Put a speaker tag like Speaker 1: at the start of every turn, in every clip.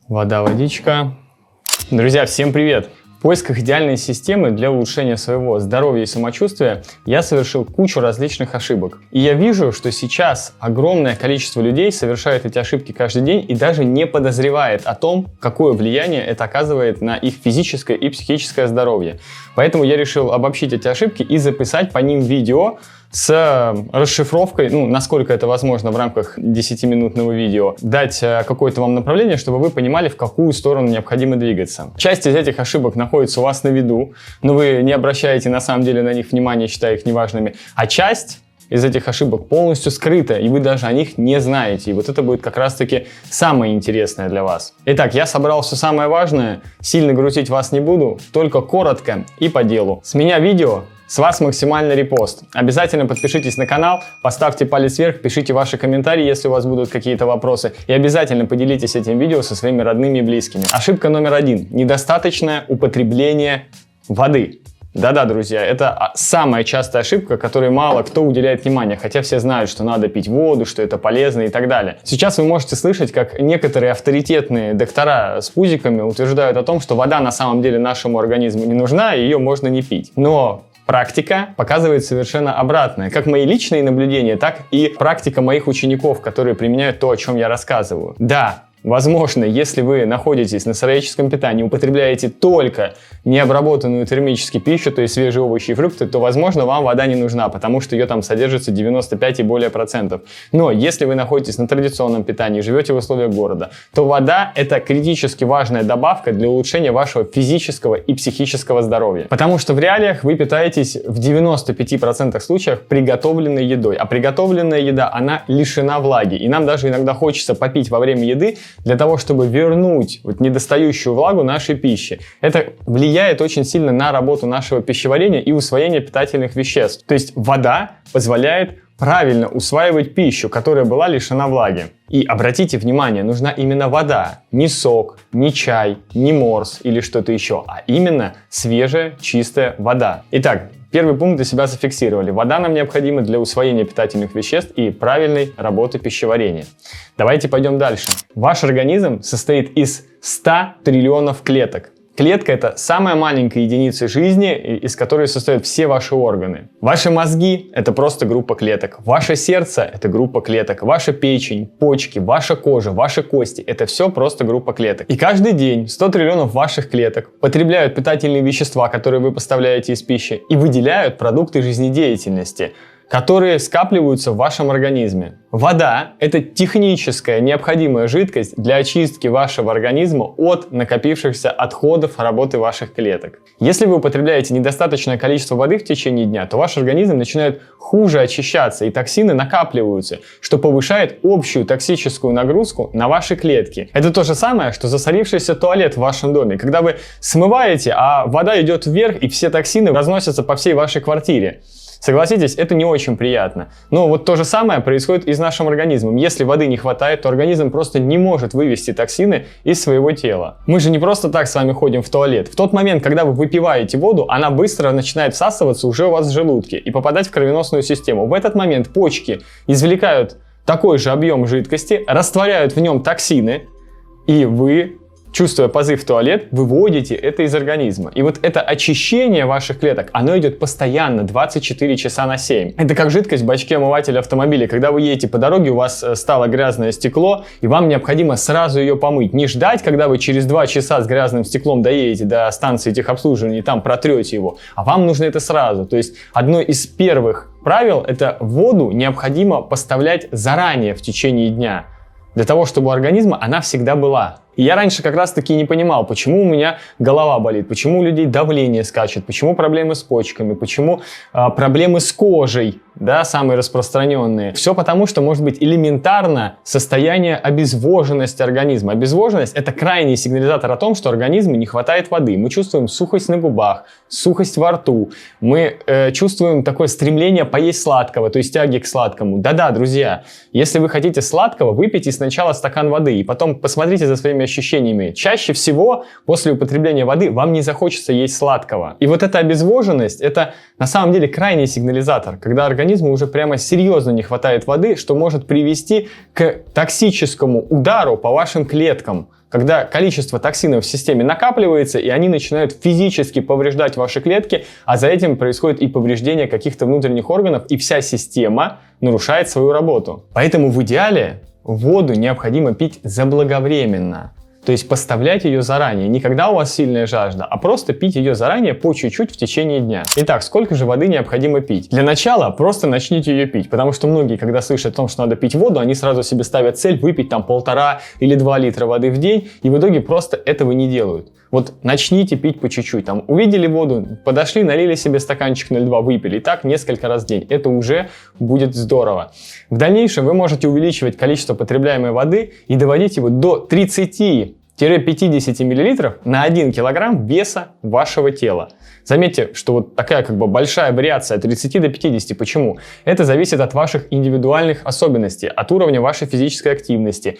Speaker 1: Вода, водичка. Друзья, всем привет! В поисках идеальной системы для улучшения своего здоровья и самочувствия я совершил кучу различных ошибок. И я вижу, что сейчас огромное количество людей совершает эти ошибки каждый день и даже не подозревает о том, какое влияние это оказывает на их физическое и психическое здоровье. Поэтому я решил обобщить эти ошибки и записать по ним видео с расшифровкой, насколько это возможно в рамках 10-минутного видео, дать какое-то вам направление, чтобы вы понимали, в какую сторону необходимо двигаться. Часть из этих ошибок находится у вас на виду, но вы не обращаете на самом деле на них внимания, считая их неважными, а часть из этих ошибок полностью скрыта, и вы даже о них не знаете. И вот это будет как раз-таки самое интересное для вас. Итак, я собрал все самое важное, сильно грузить вас не буду, только коротко и по делу. С меня видео, с вас максимальный репост. Обязательно подпишитесь на канал, поставьте палец вверх, пишите ваши комментарии, если у вас будут какие-то вопросы. И обязательно поделитесь этим видео со своими родными и близкими. Ошибка номер 1. Недостаточное употребление воды. Да-да, друзья, это самая частая ошибка, которой мало кто уделяет внимание, хотя все знают, что надо пить воду, что это полезно и так далее. Сейчас вы можете слышать, как некоторые авторитетные доктора с пузиками утверждают о том, что вода на самом деле нашему организму не нужна, и ее можно не пить. Но практика показывает совершенно обратное. Как мои личные наблюдения, так и практика моих учеников, которые применяют то, о чем я рассказываю. Да, возможно, если вы находитесь на сыроедческом питании, употребляете только необработанную термически пищу, то есть свежие овощи и фрукты, то, возможно, вам вода не нужна, потому что ее там содержится 95 и более процентов. Но если вы находитесь на традиционном питании, живете в условиях города, то вода – это критически важная добавка для улучшения вашего физического и психического здоровья. Потому что в реалиях вы питаетесь в 95% случаев приготовленной едой. А приготовленная еда, она лишена влаги. И нам даже иногда хочется попить во время еды для того, чтобы вернуть недостающую влагу нашей пищи. Это влияет очень сильно на работу нашего пищеварения и усвоение питательных веществ. То есть вода позволяет правильно усваивать пищу, которая была лишена влаги. И обратите внимание, нужна именно вода, не сок, не чай, не морс или что-то еще, а именно свежая, чистая вода. Итак, первый пункт для себя зафиксировали. Вода нам необходима для усвоения питательных веществ и правильной работы пищеварения. Давайте пойдем дальше. Ваш организм состоит из 100 триллионов клеток. Клетка – это самая маленькая единица жизни, из которой состоят все ваши органы. Ваши мозги – это просто группа клеток. Ваше сердце – это группа клеток. Ваша печень, почки, ваша кожа, ваши кости – это все просто группа клеток. И каждый день 100 триллионов ваших клеток потребляют питательные вещества, которые вы поставляете из пищи, и выделяют продукты жизнедеятельности, которые скапливаются в вашем организме. Вода – это техническая необходимая жидкость для очистки вашего организма от накопившихся отходов работы ваших клеток. Если вы употребляете недостаточное количество воды в течение дня, то ваш организм начинает хуже очищаться, и токсины накапливаются, что повышает общую токсическую нагрузку на ваши клетки. Это то же самое, что засорившийся туалет в вашем доме. Когда вы смываете, а вода идет вверх, и все токсины разносятся по всей вашей квартире. Согласитесь, это не очень приятно. Но вот то же самое происходит и с нашим организмом. Если воды не хватает, то организм просто не может вывести токсины из своего тела. Мы же не просто так с вами ходим в туалет. В тот момент, когда вы выпиваете воду, она быстро начинает всасываться уже у вас в желудке и попадать в кровеносную систему. В этот момент почки извлекают такой же объем жидкости, растворяют в нем токсины, и вы, чувствуя позыв в туалет, выводите это из организма. И вот это очищение ваших клеток, оно идет постоянно, 24 часа на 7. Это как жидкость в бачке омывателя автомобиля. Когда вы едете по дороге, у вас стало грязное стекло, и вам необходимо сразу ее помыть. Не ждать, когда вы через 2 часа с грязным стеклом доедете до станции техобслуживания и там протрете его, а вам нужно это сразу. То есть одно из первых правил – это воду необходимо поставлять заранее в течение дня, для того, чтобы у организма она всегда была. И я раньше как раз таки не понимал, почему у меня голова болит, почему у людей давление скачет, почему проблемы с почками, почему проблемы с кожей, да, самые распространенные. Все потому, что может быть элементарно состояние обезвоженности организма. Обезвоженность – это крайний сигнализатор о том, что организму не хватает воды. Мы чувствуем сухость на губах, сухость во рту, мы чувствуем такое стремление поесть сладкого, то есть тяги к сладкому. Да-да, друзья, если вы хотите сладкого, выпейте сначала стакан воды и потом посмотрите за своими ощущениями. Чаще всего после употребления воды вам не захочется есть сладкого. И вот эта обезвоженность – это на самом деле крайний сигнализатор, когда организму уже прямо серьезно не хватает воды, что может привести к токсическому удару по вашим клеткам, когда количество токсинов в системе накапливается, и они начинают физически повреждать ваши клетки, а за этим происходит и повреждение каких-то внутренних органов, и вся система нарушает свою работу. Поэтому в идеале воду необходимо пить заблаговременно. То есть поставлять ее заранее, не когда у вас сильная жажда, а просто пить ее заранее по чуть-чуть в течение дня. Итак, сколько же воды необходимо пить? Для начала просто начните ее пить, потому что многие, когда слышат о том, что надо пить воду, они сразу себе ставят цель выпить там 1,5 или 2 литра воды в день, и в итоге просто этого не делают. Вот начните пить по чуть-чуть. Там увидели воду, подошли, налили себе стаканчик 0,2, выпили. И так несколько раз в день. Это уже будет здорово. В дальнейшем вы можете увеличивать количество потребляемой воды и доводить его до 30-50 мл на 1 кг веса вашего тела. Заметьте, что вот такая большая вариация от 30 до 50. Почему? Это зависит от ваших индивидуальных особенностей, от уровня вашей физической активности,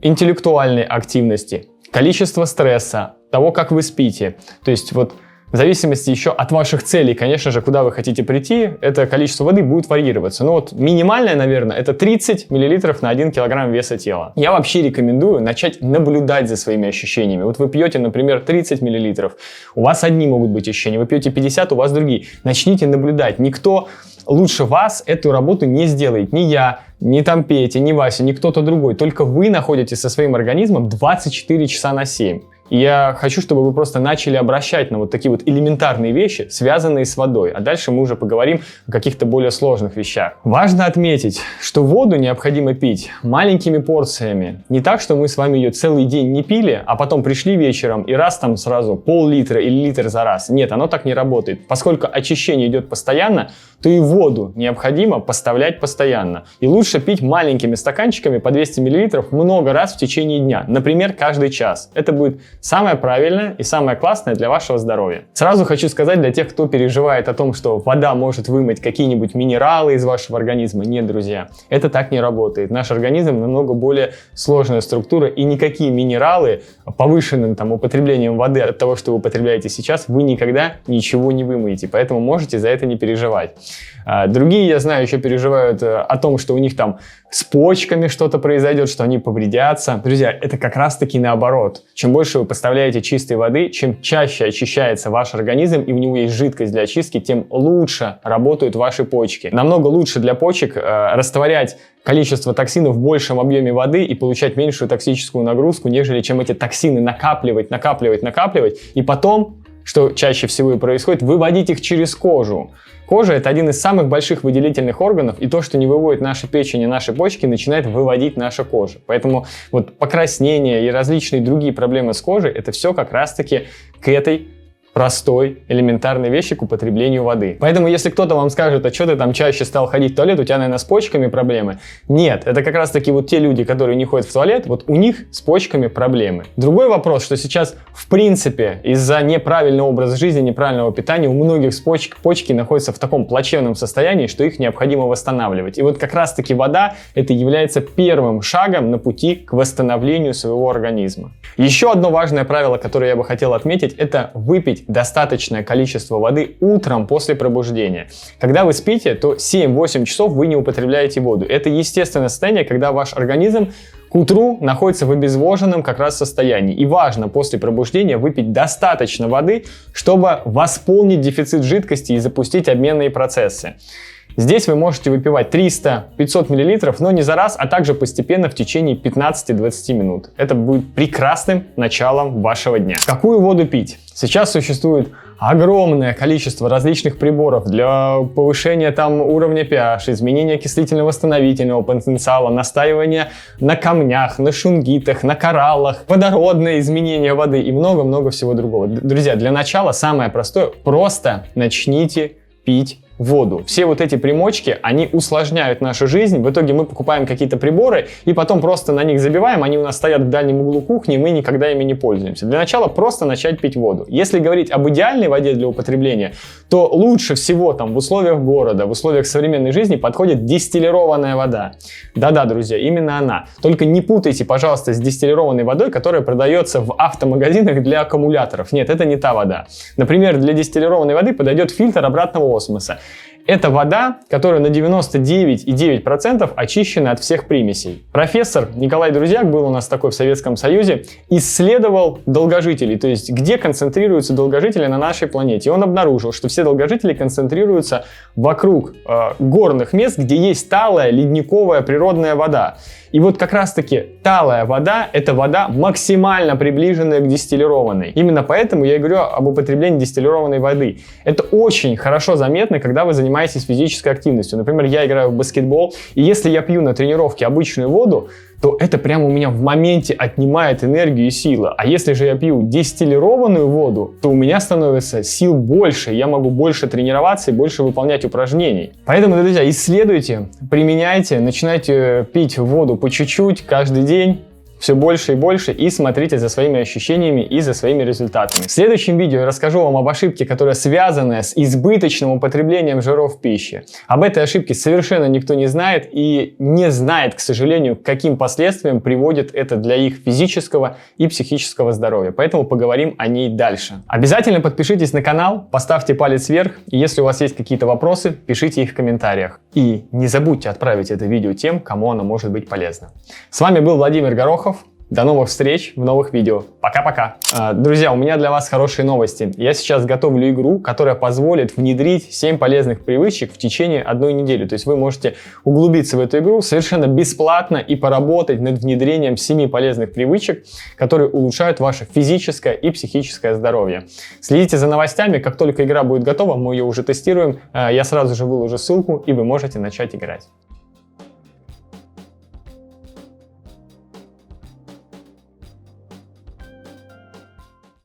Speaker 1: интеллектуальной активности, количества стресса, того, как вы спите. То есть вот в зависимости еще от ваших целей, конечно же, куда вы хотите прийти, это количество воды будет варьироваться. Но вот минимальное, наверное, это 30 мл на 1 кг веса тела. Я вообще рекомендую начать наблюдать за своими ощущениями. Вот вы пьете, например, 30 мл, у вас одни могут быть ощущения, вы пьете 50, у вас другие. Начните наблюдать. Никто лучше вас эту работу не сделает. Ни я, ни там Петя, ни Вася, ни кто-то другой. Только вы находитесь со своим организмом 24 часа на 7. И я хочу, чтобы вы просто начали обращать на вот такие вот элементарные вещи, связанные с водой. А дальше мы уже поговорим о каких-то более сложных вещах. Важно отметить, что воду необходимо пить маленькими порциями. Не так, что мы с вами ее целый день не пили, а потом пришли вечером и раз там сразу пол-литра или литр за раз. Нет, оно так не работает. Поскольку очищение идет постоянно, то и воду необходимо поставлять постоянно. И лучше пить маленькими стаканчиками по 200 мл много раз в течение дня. Например, каждый час. Это будет самое правильное и самое классное для вашего здоровья. Сразу хочу сказать для тех, кто переживает о том, что вода может вымыть какие-нибудь минералы из вашего организма. Нет, друзья, это так не работает. Наш организм намного более сложная структура, и никакие минералы повышенным употреблением воды от того, что вы употребляете сейчас, вы никогда ничего не вымоете. Поэтому можете за это не переживать. Другие, я знаю, еще переживают о том, что у них там с почками что-то произойдет, что они повредятся. Друзья, это как раз-таки наоборот. Чем больше вы поставляете чистой воды, чем чаще очищается ваш организм и у него есть жидкость для очистки, тем лучше работают ваши почки. Намного лучше для почек растворять количество токсинов в большем объеме воды и получать меньшую токсическую нагрузку, нежели чем эти токсины накапливать и потом, что чаще всего и происходит, выводить их через кожу. Кожа – это один из самых больших выделительных органов, и то, что не выводит наша печень и наши почки, начинает выводить наша кожа. Поэтому вот покраснение и различные другие проблемы с кожей – это все как раз-таки к этой простой, элементарной вещи, к употреблению воды. Поэтому, если кто-то вам скажет, а что ты там чаще стал ходить в туалет, у тебя, наверное, с почками проблемы. Нет, это как раз-таки вот те люди, которые не ходят в туалет, вот у них с почками проблемы. Другой вопрос, что сейчас, в принципе, из-за неправильного образа жизни, неправильного питания, у многих почки находятся в таком плачевном состоянии, что их необходимо восстанавливать. И вот как раз-таки вода, это является первым шагом на пути к восстановлению своего организма. Еще одно важное правило, которое я бы хотел отметить, это выпить достаточное количество воды утром после пробуждения. Когда вы спите, то 7-8 часов вы не употребляете воду. Это естественное состояние, когда ваш организм к утру находится в обезвоженном как раз состоянии. И важно после пробуждения выпить достаточно воды, чтобы восполнить дефицит жидкости и запустить обменные процессы. Здесь вы можете выпивать 300-500 мл, но не за раз, а также постепенно в течение 15-20 минут. Это будет прекрасным началом вашего дня. Какую воду пить? Сейчас существует огромное количество различных приборов для повышения уровня pH, изменения окислительно-восстановительного потенциала, настаивания на камнях, на шунгитах, на кораллах, водородное изменение воды и много-много всего другого. Друзья, для начала самое простое – просто начните пить воду. Все вот эти примочки, они усложняют нашу жизнь. В итоге мы покупаем какие-то приборы и потом просто на них забиваем, они у нас стоят в дальнем углу кухни, и мы никогда ими не пользуемся. Для начала просто начать пить воду. Если говорить об идеальной воде для употребления, то лучше всего в условиях города, в условиях современной жизни подходит дистиллированная вода. Да-да, друзья, именно она. Только не путайте, пожалуйста, с дистиллированной водой, которая продается в автомагазинах для аккумуляторов. Нет, это не та вода. Например, для дистиллированной воды подойдет фильтр обратного осмоса. Это вода, которая на 99,9% очищена от всех примесей. Профессор Николай Друзьяк, был у нас такой в Советском Союзе, исследовал долгожителей, то есть где концентрируются долгожители на нашей планете. И он обнаружил, что все долгожители концентрируются вокруг горных мест, где есть талая ледниковая природная вода. И вот как раз-таки талая вода – это вода максимально приближенная к дистиллированной. Именно поэтому я и говорю об употреблении дистиллированной воды. Это очень хорошо заметно, когда вы занимаетесь физической активностью. Например, я играю в баскетбол, и если я пью на тренировке обычную воду, то это прямо у меня в моменте отнимает энергию и силы. А если же я пью дистиллированную воду, то у меня становится сил больше, я могу больше тренироваться и больше выполнять упражнений. Поэтому, друзья, исследуйте, применяйте, начинайте пить воду по чуть-чуть каждый день, все больше и больше, и смотрите за своими ощущениями и за своими результатами. В следующем видео я расскажу вам об ошибке, которая связана с избыточным употреблением жиров в пище. Об этой ошибке совершенно никто не знает и не знает, к сожалению, к каким последствиям приводит это для их физического и психического здоровья. Поэтому поговорим о ней дальше. Обязательно подпишитесь на канал, поставьте палец вверх, и если у вас есть какие-то вопросы, пишите их в комментариях. И не забудьте отправить это видео тем, кому оно может быть полезно. С вами был Владимир Горохов. До новых встреч в новых видео. Пока-пока. Друзья, у меня для вас хорошие новости. Я сейчас готовлю игру, которая позволит внедрить 7 полезных привычек в течение 1 недели. То есть вы можете углубиться в эту игру совершенно бесплатно и поработать над внедрением 7 полезных привычек, которые улучшают ваше физическое и психическое здоровье. Следите за новостями. Как только игра будет готова, мы ее уже тестируем. Я сразу же выложу ссылку, и вы можете начать играть.